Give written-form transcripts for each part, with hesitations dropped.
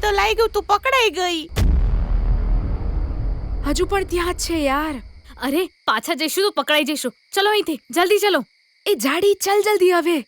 તો લાગ્યું તું પકડાઈ ગઈ. હજુ પણ ત્યાં જ છે યાર. અરે પાછા જઈશું તો પકડાઈ જઈશું. ચલો અહીંથી જલ્દી ચલો. એ જાડી ચાલ જલ્દી હવે.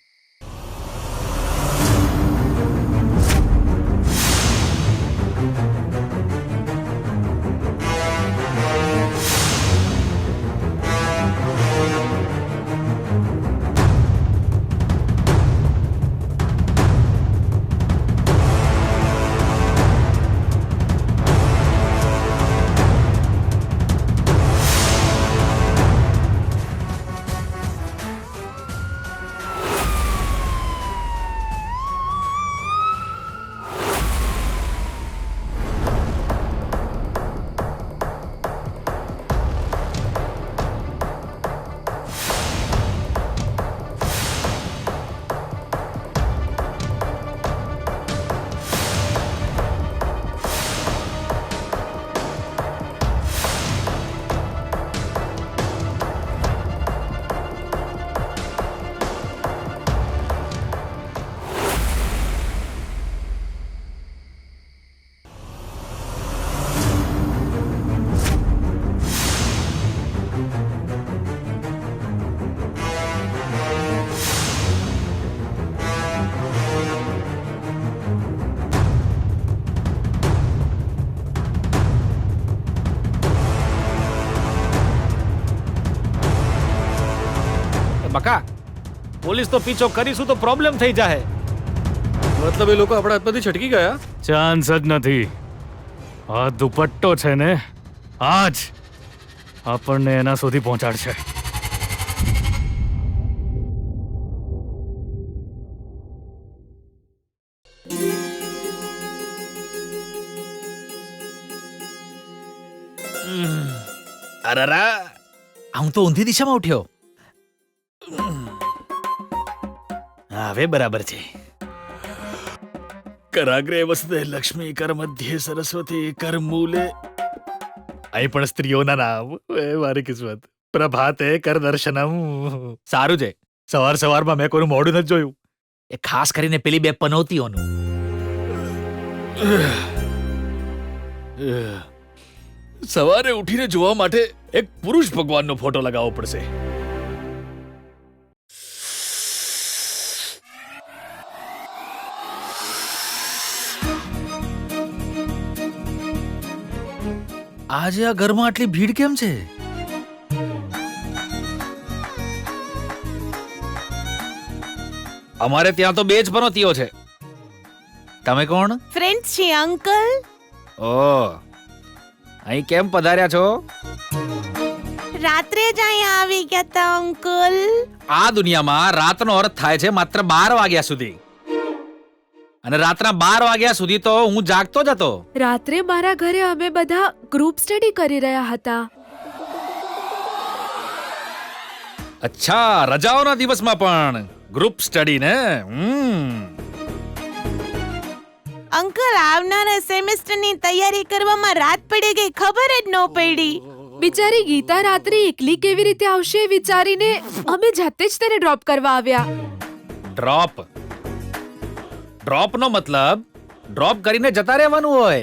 બકા, પોલીસ તો પીછો કરીશું તો પ્રોબ્લેમ થઈ જાય. મતલબ એ લોકો આપણા હાથમાંથી છટકી ગયા? ચાન્સ જ નથી. આ દુપટ્ટો છે ને, આજ આપણને એના સુધી પહોંચાડશે. અરરા, હું તો ઊંધી દિશામાં ઉઠ્યો. હવે બરાબર છે. કરાગ્રે વસતે લક્ષ્મી, કર મધ્યે સરસ્વતી, કર મૂલે. અહીં પણ સ્ત્રીઓના નામ. મારી કિસ્મત. પ્રભાતે કર દર્શનમ. સારું છે, સવાર સવારમાં મેં કોઈનું મોઢું નથી જોયું. એ ખાસ કરીને પેલી બે પનોતીઓનું. સવારે ઉઠીને જોવા માટે એક પુરુષ ભગવાનનો ફોટો લગાવવો પડશે. આજે આ ઘરમાં આટલી ભીડ કેમ છે? અમારે ત્યાં તો બે જ પનોતીઓ છે. તમે કોણ? ફ્રેન્ડ્સ છે અંકલ. ઓ, અહીં કેમ પધાર્યા છો? રાત્રે જ અહીંયા આવી ગયા તા અંકલ. આ દુનિયામાં રાતનો અર્થ થાય છે માત્ર 12 વાગ્યા સુધી. અને રાતના 12 વાગ્યા સુધી તો હું જાગતો જ હતો. રાત્રે મારા ઘરે અમે બધા ગ્રુપ સ્ટડી કરી રહ્યા હતા. અચ્છા, રજાઓના દિવસમાં પણ ગ્રુપ સ્ટડી ને? અંકલ, આવનારા સેમેસ્ટરની તૈયારી કરવામાં રાત પડી ગઈ, ખબર જ ન પડી. બિચારી ગીતા રાત્રે એકલી કેવી રીતે આવશે વિચારીને અમે જાતે જ તેને ડ્રોપ કરવા આવ્યા. ડ્રોપ નો મતલબ ડ્રોપ કરીને જતા રહેવાનું હોય.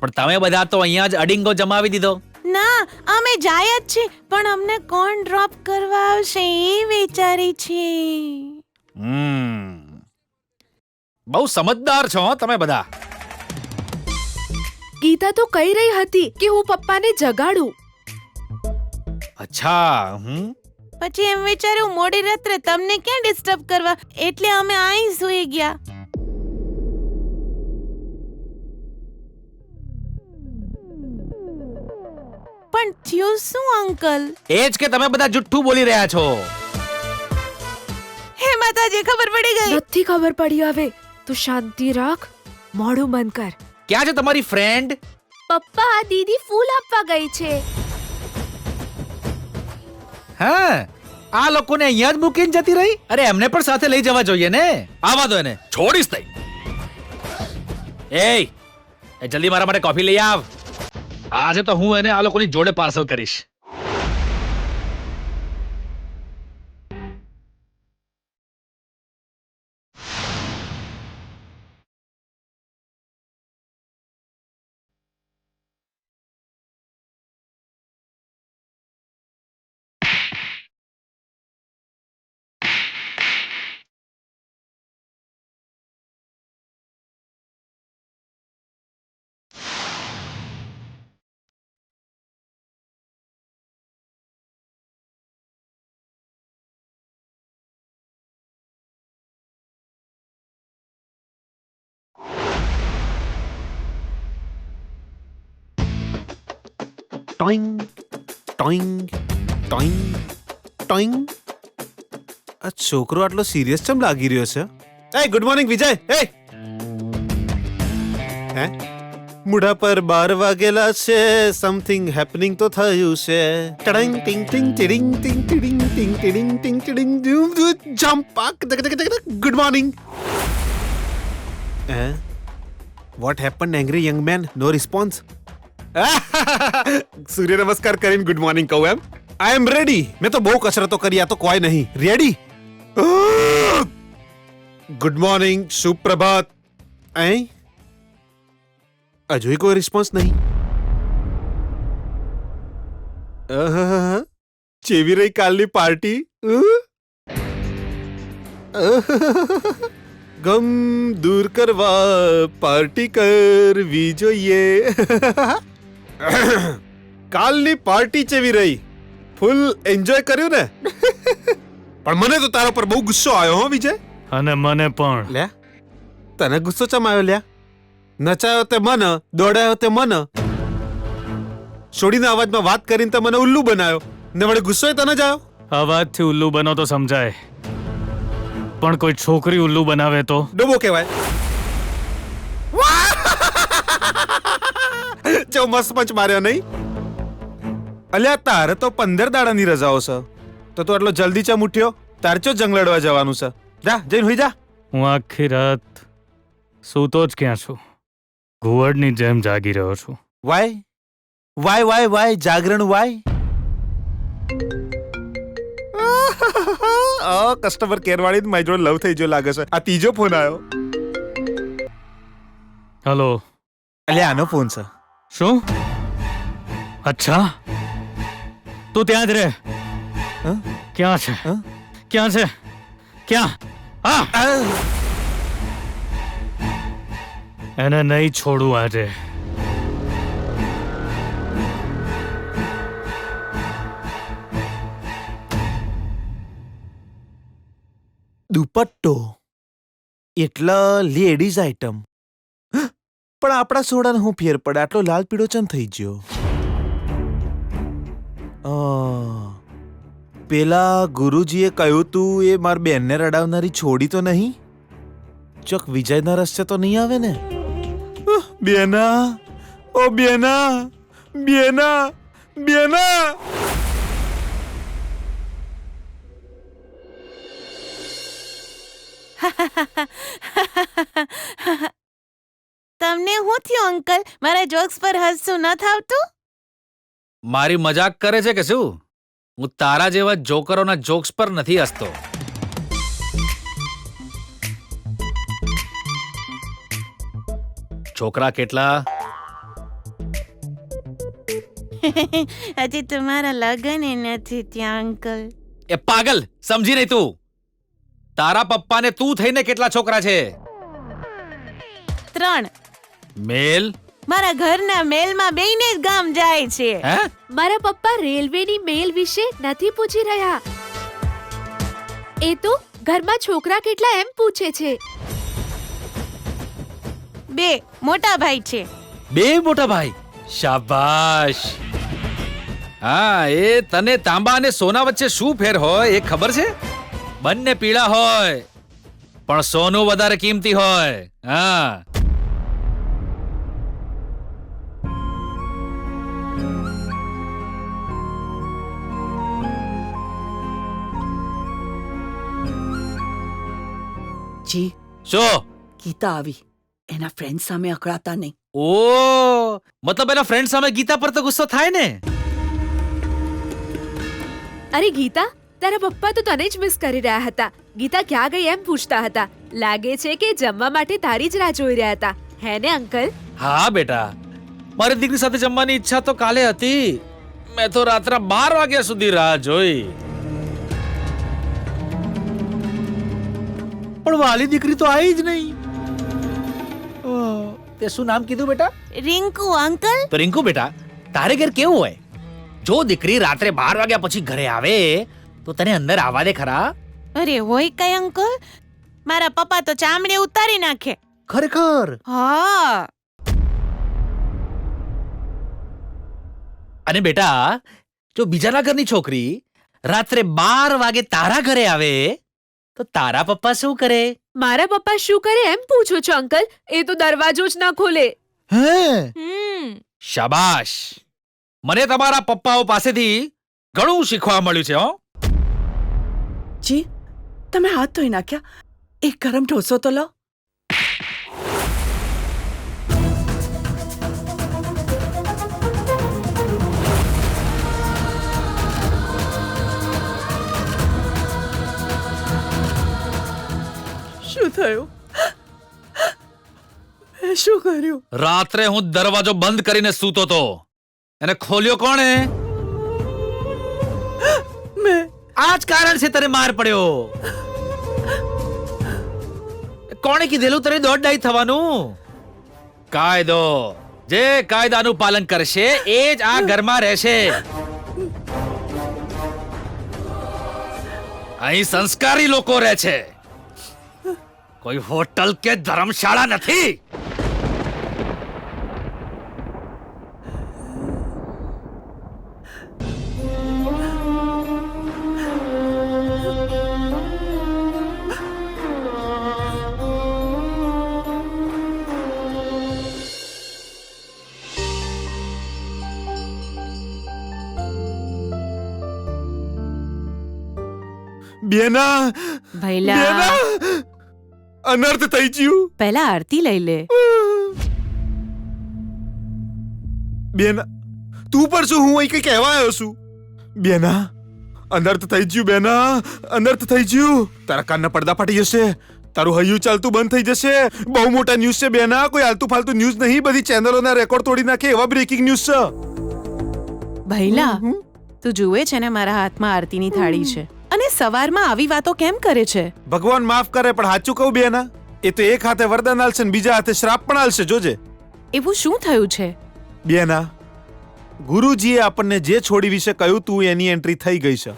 પણ તમે બધા તો અહીંયા જ અડિંગો જમાવી દીધો. ના, અમે જાય જ છે, પણ અમને કોણ ડ્રોપ કરવા આવશે એ વિચારી છે. બહુ સમજદાર છો તમે બધા. ગીતા તો કહી રહી હતી કે હું પપ્પાને જગાડું. અચ્છા. પછી એમ વિચાર્યું મોડી રાત્રે તમને ક્યાં ડિસ્ટર્બ કરવા, એટલે અમે અહીં સૂઈ ગયા. પણ થયું શું અંકલ? એ જ કે તમે બધા જુઠ્ઠું બોલી રહ્યા છો. હે માતાજી, ખબર પડી ગઈ. નથી ખબર પડી. હવે તું શાંતિ રાખ, મોઢું બંધ કર. ક્યાં છે તમારી ફ્રેન્ડ? પપ્પા, દીદી ફૂલ આપવા ગઈ છે. હા, આ લોકોને અહીંયા જ મૂકીને જતી રહી. અરે એમને પણ સાથે લઈ જવા જોઈએ ને. આવા દો એને, છોડીશ નહીં. એ જલ્દી મારા માટે કોફી લઈ આવ. આજે તો હું એને આ લોકોની જોડે પાર્સલ કરીશ. Towing towing towing towing. આ છોકરો આટલો સિરિયસ કેમ લાગી રહ્યો છે? એ ગુડ મોર્નિંગ વિજય. હે મુઢા પર 12 વાગેલા છે, સમથિંગ હેપનિંગ તો થયું છે. ટડિંગ ટિંગ ટિંગ ટિડિંગ ટિંગ ટિડિંગ ટિંગ ટિડિંગ ટિંગ ટિડિંગ જમ્પ પાક. Good morning. What happen angry young man? No response. સૂર્ય નમસ્કાર કરીને ગુડ મોર્નિંગ કહું એમ? આઈ એમ રેડી. મેં તો બહુ કસરતો કરી, આ તો કોઈ નહીં. રેડી. ગુડ મોર્નિંગ, સુપ્રભાત. હજુ કોઈ રિસ્પોન્સ નહીં. ચેવી રહી કાલની પાર્ટી? ગમ દૂર કરવા પાર્ટી કરવી જોઈએ. કાલની પાર્ટી ચેવી રહી? ફૂલ એન્જોય કર્યું ને? પણ મને તો તારા પર બહુ ગુસ્સો આવ્યો હો વિજય. અને મને પણ. લ્યા, તને ગુસ્સો ચમ આવ્યો લ્યા? નચાયો તે મન, દોડાયો તે મન, છોડીના અવાજમાં વાત કરીને તે મને ઉલ્લુ બનાવ્યો ને વળે ગુસ્સો તને જ આવ્યો. અવાજથી ઉલ્લુ બનો તો સમજાય, પણ કોઈ છોકરી ઉલ્લુ બનાવે તો ડોબો કહેવાય. જો મસ્ત પંચ માર્યો નહીં? અલ્યા તારે તો 15 દાડાની રજાઓ છે, તો તું આટલો જલ્દી ચમ ઉઠ્યો? તારે ચો જંગ લડવા જવાનું છે? જા જઈને હોઈ જા. હું આખી રાત સૂતો જ ક્યાં છું, ઘુવડની જેમ જાગી રહ્યો છું. વાય વાય વાય વાય જાગરણ વાય. કસ્ટમર કેર વાળી મારી જોડે લવ થઈ ગયો લાગે છે. આ ત્રીજો ફોન આવ્યો. હલો. અલ્યા આનો ફોન છે. શું? અચ્છા, તું ત્યાં જ રહે. ક્યાં છે? ક્યાં છે? ક્યાં? એને નહીં છોડું આજે. દુપટ્ટો એટલે લેડીઝ આઈટમ, પણ આપણા સોડાને હું ફેર પડે? આટલો લાલ પીળો ચમ થઈ ગયો? પેલા ગુરુજીએ કહ્યું તું એ મારી બેનને રડાવનારી છોડી તો નહીં? ચોક વિજયના રસ્તે તો નહીં આવે ને? બેના, ઓ બેના, બેના, બેના. તમને શું થયું અંકલ? મારા જોક્સ પર હસવું ન થાવતું? મારી મજાક કરે છે કે શું? હું તારા જેવા જોકરોના જોક્સ પર નથી હસતો. છોકરા કેટલા? હજી તમારા લગન નથી ત્યાં અંકલ. એ પાગલ, સમજી નહીં તું? તારા પપ્પાને તું થઈને કેટલા છોકરા છે? 3. મેલ? મારા ઘરના મેલમાં બેયને જ ગામ જાય છે. હે? મારા પપ્પા રેલવેની મેલ વિશે નથી પૂછી રહ્યા, એ તો ઘરમાં છોકરા કેટલા એમ પૂછે છે. 2 મોટા ભાઈ છે. 2 મોટા ભાઈ? શાબાશ. હા, એ તને તાંબા અને સોના વચ્ચે શું ફેર હોય એ ખબર છે? બંને પીળા હોય, પણ સોનું વધારે કિંમતી હોય. હા. જી શું? ગીતા આવી, એના ફ્રેન્ડ સામે અકળાતા નહીં. ઓ, મતલબ એના ફ્રેન્ડ સામે ગીતા પર તો ગુસ્સો થાય ને? અરે ગીતા, તારા પપ્પા તો તને જ મિસ કરી રહ્યા હતા. ગીતા ક્યાં ગઈ એમ પૂછતા હતા. લાગે છે કે જમવા માટે તારી જ રાહ જોઈ રહ્યા હતા, હે ને અંકલ? હા બેટા, મારી દીકરી સાથે જમવાની ઈચ્છા તો કાલે હતી. મેં તો રાત્રે 12 વાગ્યા સુધી રાહ જોઈ. પણ વાલી દીકરી તો આવી જ નહીં. તે શું નામ કીધું બેટા? રિંકુ અંકલ. તો રિંકુ બેટા, તારે ઘેર કેવું હોય? જો દીકરી રાત્રે 12 વાગ્યા પછી ઘરે આવે તો તને અંદર આવવા દે ખરા? અરે હોય કઈ અંકલ, મારા પપ્પા તો ચામડી ઉતારી નાખે. ખરેખર? હા. અને બેટા, જો બીજાના ઘરની છોકરી રાત્રે 12 વાગે તારા ઘરે આવે તો તારા પપ્પા શું કરે? મારા પપ્પા શું કરે એમ પૂછો છો અંકલ? એ તો દરવાજો જ ના ખોલે. હે, શાબાશ. મને તમારા પપ્પાઓ પાસેથી ઘણું શીખવા મળ્યું છે. હો, જી, તમે હાથ ધોઈ નાખ્યા? એક ગરમ ઢોસો તો લો. શું થયું? મેં શું કર્યું? રાત્રે હું દરવાજો બંધ કરીને સૂતો તો, એને ખોલ્યો કોણે? મેં આ જ કારણ છે તને માર પડ્યો. કોણે કીધેલું તને દોડડાઈ થવાનું? કાયદો, જે કાયદાનું પાલન કરશે એ જ આ ઘરમાં રહેશે. અહીં સંસ્કારી લોકો રહે છે, કોઈ હોટલ કે ધર્મશાળા નથી. બેના, ભૈલા બેના, અનર્થ થઈ ગયું. પહેલા આરતી લઈ લે. બેના, તું પણ શું હું અહીં કઈ કહેવા આવ્યો છું? બેના, અનર્થ થઈ ગયું. બેના, અનર્થ થઈ ગયું. તારા કાનના પડદા ફાટી જશે, તારું હૈયું ચાલતું બંધ થઈ જશે. બહુ મોટા ન્યૂઝ છે બેના, કોઈ આલતુ ફાલતુ ન્યૂઝ નહીં. બધી ચેનલોના રેકોર્ડ તોડી નાખે એવા બ્રેકિંગ ન્યૂઝ છે. ભૈલા, તું જુએ છે ને મારા હાથમાં આરતીની થાળી છે, અને સવારમાં આવી વાતો કેમ કરે છે? ભગવાન માફ કરે, પણ સાચું કહું બેના, એ તો એક હાથે વરદાન આલશે ને બીજા હાથે શ્રાપ પણ આલશે. જોજે. એવું શું થયું છે? બેના, ગુરુજીએ આપણને જે છોડી વિશે કહ્યું તું એની એન્ટ્રી થઈ ગઈ છે.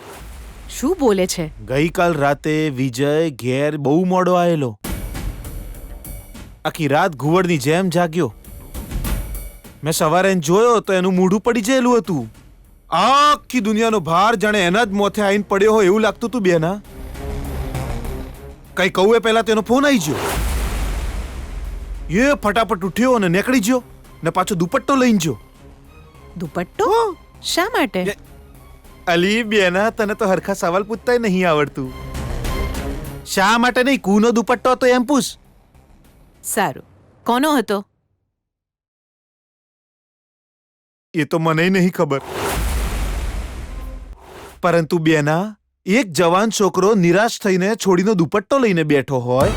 શું બોલે છે? ગઈકાલ રાતે વિજય ઘેર બહુ મોડો આવેલો. આખી રાત ઘુવડની જેમ જાગ્યો. મેં સવારે એને જોયો તો એનું મોઢું પડી ગયેલું હતું. આખી દુનિયાનો ભાર જાણે એના જ મોથે આવીને પડ્યો હોય એવું લાગતું હતું બેના. કઈ કહું એ પહેલા તેનો ફોન આવી ગયો. એ ફટાફટ ઉઠ્યો અને નીકળી ગયો ને પાછો દુપટ્ટો લઈને ગયો. દુપટ્ટો? શા માટે? અલી બેના, તને તો હરખા સવાલ પૂછતાય નહીં આવડતું. શા માટે નહીં, કુનો દુપટ્ટો હતો એમ પૂછ. સારું, કોનો હતો? એ તો મને નહીં ખબર. પરંતુ બેના, એક જવાન છોકરો નિરાશ થઈને છોડીનો દુપટ્ટો લઈને બેઠો હોય,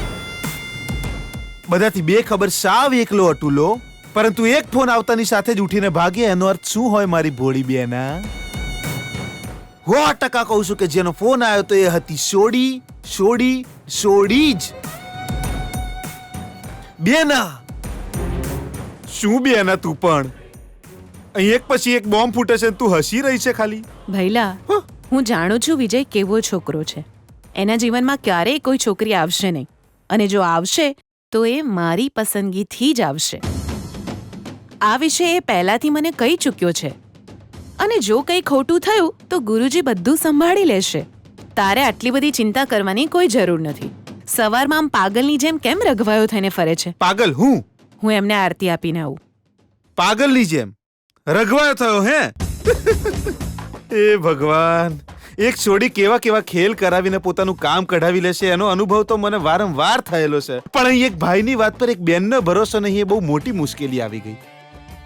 બધાથી બેખબર સાવ એકલો અટુલો, પરંતુ એક ફોન આવતાની સાથે જ ઉઠીને ભાગે. એનો અર્થ શું હોય મારી ભોળી બેના? 100% કહું છું કે જેનો ફોન આવ્યો તો એ હતી સોડી, સોડી, સોડી જ. બેના, શું બેના તું પણ? અહીં એક પછી એક બોમ્બ ફૂટે છે, તું હસી રહી છે ખાલી. ભૈલા, હું જાણું છું વિજય કેવો છોકરો છે. એના જીવનમાં ક્યારેય કોઈ છોકરી આવશે નહીં, અને જો આવશે તો એ મારી પસંદગીથી જ આવશે. આ વિશે એ પહેલાથી મને કહી ચૂક્યો છે, અને જો કંઈ ખોટું થયું તો ગુરુજી બધું સંભાળી લેશે. તારે આટલી બધી ચિંતા કરવાની કોઈ જરૂર નથી. સવારમાં આમ પાગલની જેમ કેમ રઘવાયો થઈને ફરે છે? પાગલ હું? હું એમને આરતી આપીને આવું. પાગલની જેમ રઘવાયો થયો હે? એ ભગવાન, એક છોડી કેવા કેવા ખેલ કરાવીને પોતાનું કામ કઢાવી લેશે એનો અનુભવ તો મને વારંવાર થયેલો છે. પણ અહીં એક ભાઈની વાત પર એક બેનનો ભરોસો નહીં, એ બહુ મોટી મુશ્કેલી આવી ગઈ.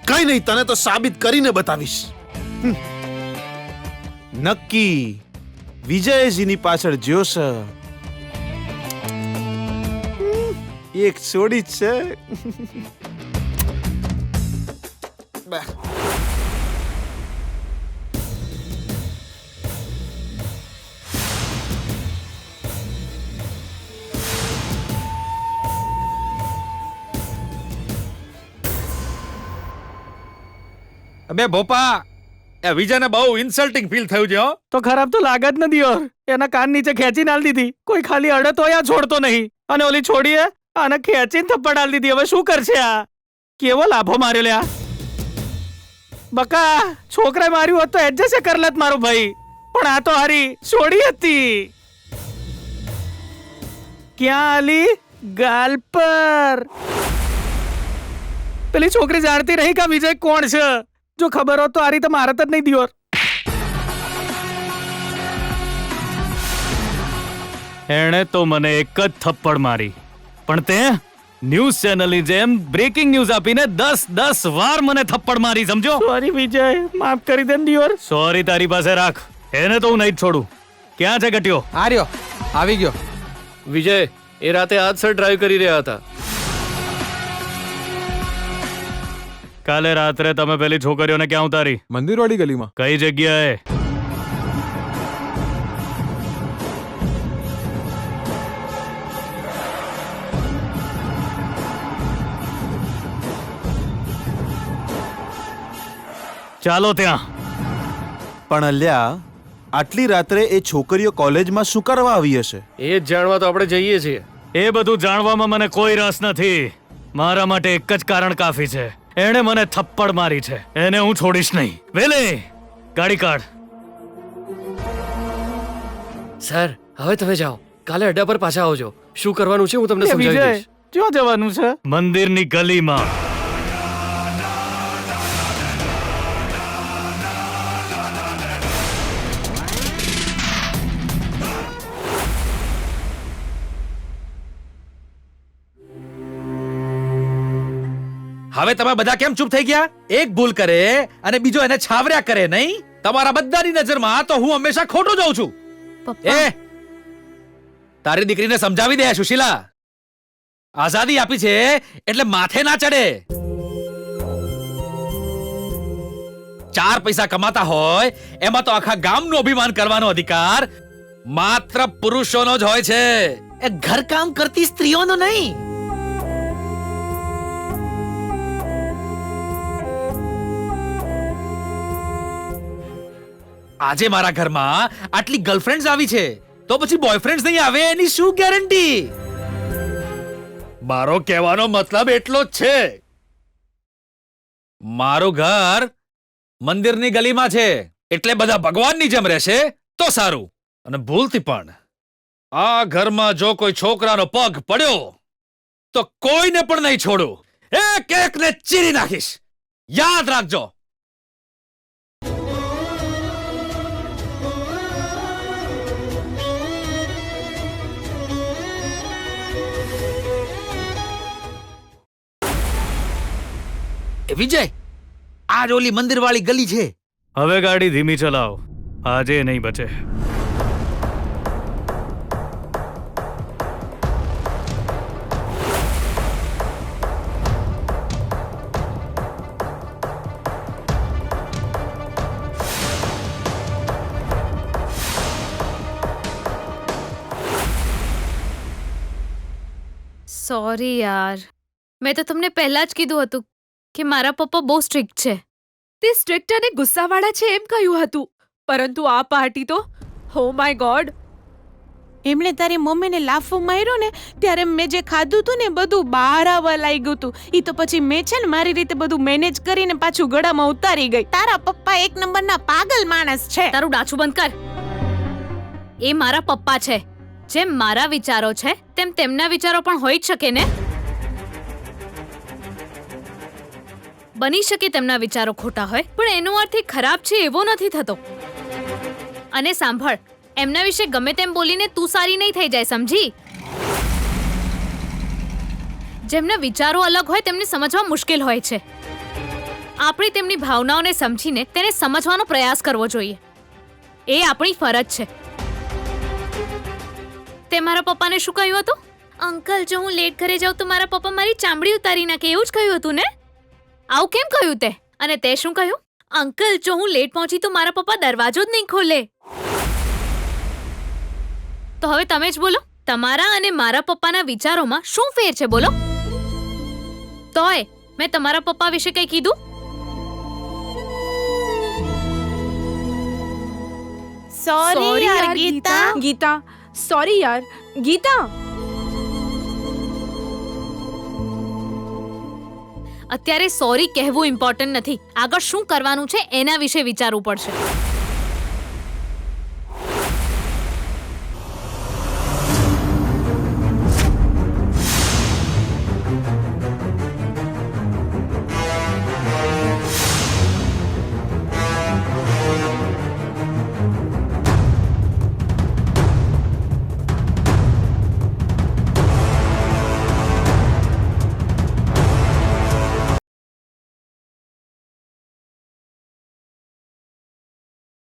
કઈ નહીં, તને તો સાબિત કરીને બતાવીશ. નક્કી વિજયજીની પાછળ જોશે એક છોડી જ છે. બે ભોપા, એ વિજયને બહુ ઇન્સલ્ટિંગ ફીલ થયું છે. હો, તો ખરાબ તો લાગે જ નથી યાર. એના કાન નીચે ખેંચી નાલ દીધી, કોઈ ખાલી અડે તો યા છોડતો નહીં, અને ઓલી છોડીએ આને ખેંચીને થપ્પડ આલ દીધી. હવે શું કરશે આ? કેવો લાભો માર્યો લ્યા. બકા છોકરાએ માર્યું હોત તો એડજસ્ટ કર લેત મારો ભાઈ, પણ આ તો હારી છોડી હતી. ક્યાં આલી? ગાલ પર. પેલી છોકરી જાણતી રહી કે વિજય કોણ છે. જો ખબર હોત તો હારી તો મારત જ નહીં દિયોર. એણે તો મને એક જ થપ્પડ મારી, પણ તે ન્યૂઝ ચેનલની જેમ બ્રેકિંગ ન્યૂઝ આપીને 10 વાર મને થપ્પડ મારી, સમજો. સોરી વિજય, માફ કરી દે દિયોર. સોરી તારી પાસે રાખ, એને તો હું નહીં જ છોડું. ક્યાં છે ગટ્યો? આર્યો આવી ગયો. વિજય એ રાતે હાથસર ડ્રાઈવ કરી રહ્યા હતા. કાલે રાત્રે તમે પેલી છોકરીઓને ક્યાં ઉતારી? મંદિરવાળી ગલીમાં. કઈ જગ્યાએ? ચાલો ત્યાં. પણ અલ્યા, આટલી રાત્રે એ છોકરીઓ કોલેજમાં શું કરવા આવી હશે? એ જ જાણવા તો આપણે જઈએ છીએ. એ બધું જાણવામાં મને કોઈ રસ નથી. મારા માટે એક જ કારણ કાફી છે. એણે મને થપ્પડ મારી છે, એને હું છોડીશ નહીં. વેલે ગાડી કાઢ. સર હવે તમે જાઓ, કાલે અડ્ડા પર પાછા આવજો. શું કરવાનું છે હું તમને સમજાવી દઈશ. ક્યાં જવાનું છે? મંદિરની ગલીમાં. હવે તમે બધા કેમ ચૂપ થઈ ગયા? એક ભૂલ કરે અને બીજો એને છાવર્યા કરે, નહીં? તમારા બધાની નજરમાં તો હું હંમેશા ખોટો જાઉં છું. એ તારી દીકરીને સમજાવી દે સુશીલા, આઝાદી આપી છે એટલે માથે ના ચડે. 4 પૈસા કમાતા હોય એમાં તો આખા ગામનું અભિમાન કરવાનો અધિકાર માત્ર પુરુષોનો જ હોય છે, એ ઘરકામ કરતી સ્ત્રીઓનો નહીં. આજે મારા ઘરમાં આટલી ગર્લફ્રેન્ડ્સ આવી છે તો પછી બોયફ્રેન્ડ્સ નહીં આવે એની શું ગેરંટી? મારો કહેવાનો મતલબ એટલો જ છે. મારું ઘર મંદિરની ગલીમાં છે એટલે બધા ભગવાનની જેમ રહેશે તો સારું. અને ભૂલથી પણ આ ઘરમાં જો કોઈ છોકરાનો પગ પડ્યો તો કોઈને પણ નહીં છોડું. એક એકને ચીરી નાખીશ, યાદ રાખજો. વિજય, આ ઓલી મંદિરવાળી ગલી છે. હવે ગાડી ધીમી ચલાવ, આજે નહીં બચે. સોરી યાર, મેં તો તમને પહેલા જ કીધું હતું કે મારા પપ્પા બહુ સ્ટ્રિક્ટ છે. તે સ્ટ્રિક્ટ અને ગુસ્સાવાળા છે એમ કહ્યું હતું, પરંતુ આ પાર્ટી તો ઓ માય ગોડ. એમણે તારી મમ્મીને લાફો માર્યો ને ત્યારે મેં જે ખાધું હતું ને બધું બહાર આવવા લાગ્યું હતું. ઈ તો પછી મેં છે ને મારી રીતે બધું મેનેજ કરીને પાછું ગળામાં ઉતારી ગઈ. તારા પપ્પા એક નંબરના પાગલ માણસ છે. તારું ડાચું બંધ કર. એ મારા પપ્પા છે. જેમ મારા વિચારો છે તેમ તેમના વિચારો પણ હોઈ જ શકે ને. બની શકે તેમના વિચારો ખોટા હોય, પણ એનો અર્થ એ ખરાબ છે એવો નથી થતો. અને સાંભળ, એમના વિશે ગમે તેમ બોલીને તું સારી નહીં થઈ જાય, સમજી? જેમના વિચારો અલગ હોય તેમને સમજવા મુશ્કેલ હોય છે. આપણે તેમની ભાવનાઓને સમજીને તેને સમજવાનો પ્રયાસ કરવો જોઈએ. એ આપણી ફરજ છે. તે મારા પપ્પાને શું કહ્યું હતું? અંકલ, જો હું લેટ ઘરે જાઉં તો મારા પપ્પા મારી ચામડી ઉતારી નાખે, એવું જ કહ્યું હતું ને? આવું કેમ કહ્યું તે? અને તે શું કહ્યું? અંકલ, જો હું લેટ પહોંચી તો મારા પપ્પા દરવાજો જ નહીં ખોલે. તો હવે તમે જ બોલો, તમારા અને મારા પપ્પાના વિચારોમાં શું ફેર છે? બોલો. તોય મેં તમારા પપ્પા વિશે કંઈ કીધું? સોરી યાર ગીતા. ગીતા, સોરી યાર ગીતા. અત્યારે સોરી કહેવું ઇમ્પોર્ટન્ટ નથી, આગળ શું કરવાનું છે એના વિશે વિચારવું પડશે.